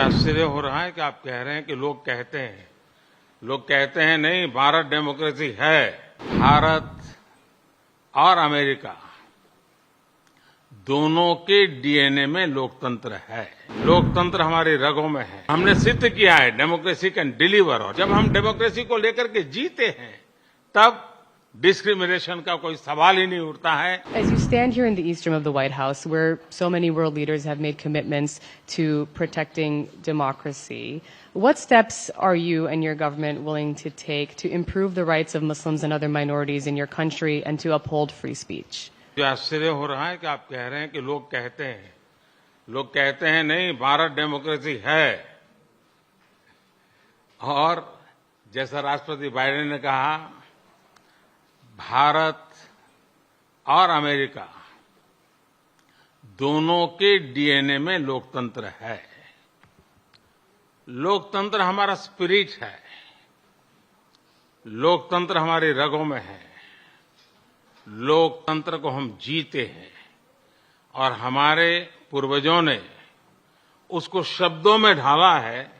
आश्चर्य हो रहा है कि आप कह रहे हैं कि लोग कहते हैं नहीं, भारत डेमोक्रेसी है। भारत और अमेरिका दोनों के डीएनए में लोकतंत्र है। लोकतंत्र हमारी रगों में है। हमने सिद्ध किया है डेमोक्रेसी कैन डिलीवर। और जब हम डेमोक्रेसी को लेकर के जीते हैं तब डिस्क्रिमिनेशन का कोई सवाल ही नहीं उठता है। As you stand here in the east room of the White House, where so many world leaders have made commitments to protecting democracy, what steps are you and your government willing to take to improve the rights of Muslims and other minorities in your country and to uphold free speech? जो आश्चर्य हो रहा है कि आप कह रहे हैं कि लोग कहते हैं नहीं, भारत डेमोक्रेसी है। और जैसा राष्ट्रपति बाइडेन ने कहा, भारत और अमेरिका दोनों के डीएनए में लोकतंत्र है। लोकतंत्र हमारा स्पिरिट है। लोकतंत्र हमारी रगों में है। लोकतंत्र को हम जीते हैं और हमारे पूर्वजों ने उसको शब्दों में ढाला है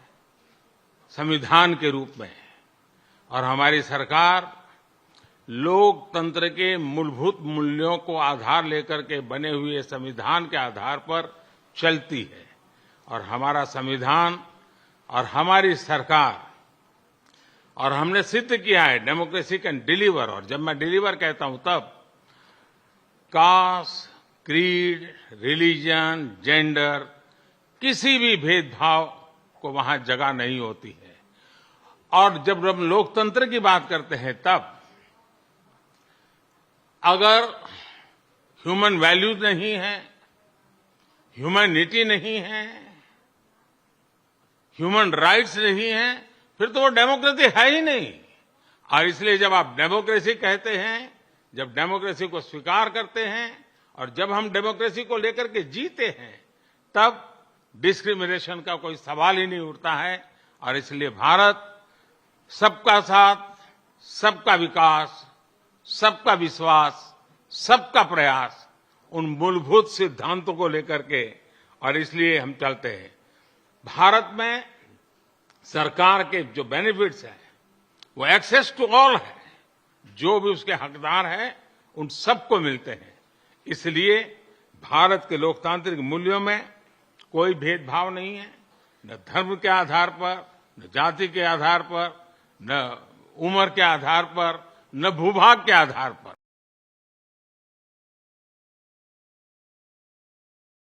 संविधान के रूप में। और हमारी सरकार लोकतंत्र के मूलभूत मूल्यों को आधार लेकर के बने हुए संविधान के आधार पर चलती है। और हमारा संविधान और हमारी सरकार, और हमने सिद्ध किया है डेमोक्रेसी कैन डिलीवर। और जब मैं डिलीवर कहता हूं तब कास्ट, क्रीड, रिलीजन, जेंडर, किसी भी भेदभाव को वहां जगह नहीं होती है। और जब हम लोकतंत्र की बात करते हैं तब अगर ह्यूमन वैल्यूज नहीं है, ह्यूमैनिटी नहीं है, ह्यूमन राइट्स नहीं है, फिर तो वो डेमोक्रेसी है ही नहीं। और इसलिए जब आप डेमोक्रेसी कहते हैं, जब डेमोक्रेसी को स्वीकार करते हैं और जब हम डेमोक्रेसी को लेकर के जीते हैं तब डिस्क्रिमिनेशन का कोई सवाल ही नहीं उठता है। और इसलिए भारत सबका साथ, सबका विकास, सबका विश्वास, सबका प्रयास, उन मूलभूत सिद्धांतों को लेकर के, और इसलिए हम चलते हैं। भारत में सरकार के जो बेनिफिट्स हैं वो एक्सेस टू ऑल है। जो भी उसके हकदार हैं उन सबको मिलते हैं। इसलिए भारत के लोकतांत्रिक मूल्यों में कोई भेदभाव नहीं है, न धर्म के आधार पर, न जाति के आधार पर, न उम्र के आधार पर, न भूभाग के आधार पर।